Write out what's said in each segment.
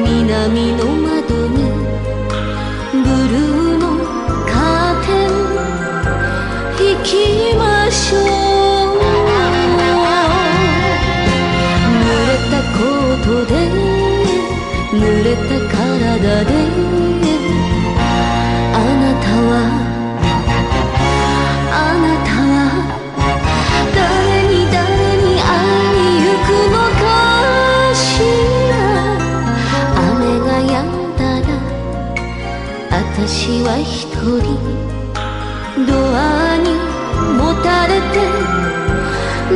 南の窓にブルーのカーテン引きましょう。濡れたコートで濡れた体であなたは誰に会いに行くのかしら。雨が止んだら私は一人ドアにもたれて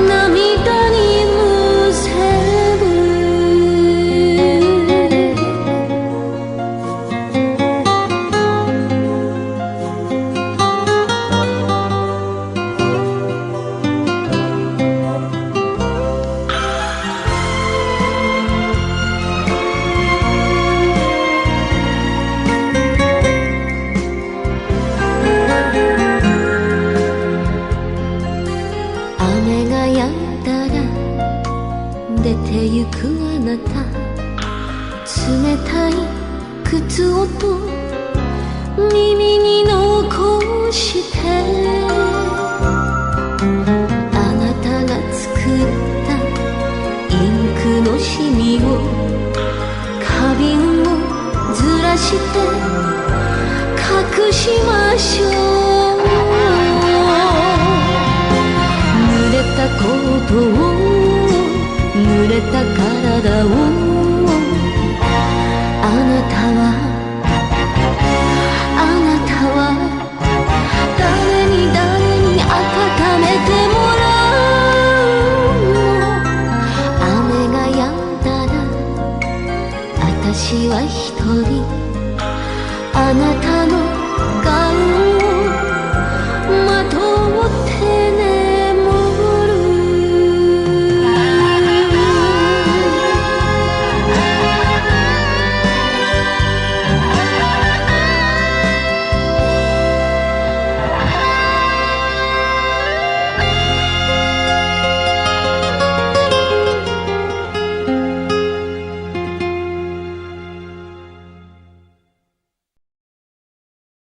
涙にむせる。雨が止んだら出てゆくあなた、冷たい靴音耳に残してあなたが作ったインクのシミを花瓶をずらして隠しましょう。濡れたコートを濡れた体をあなたは誰に温めてもらうの。雨が止んだら私は一人あなたの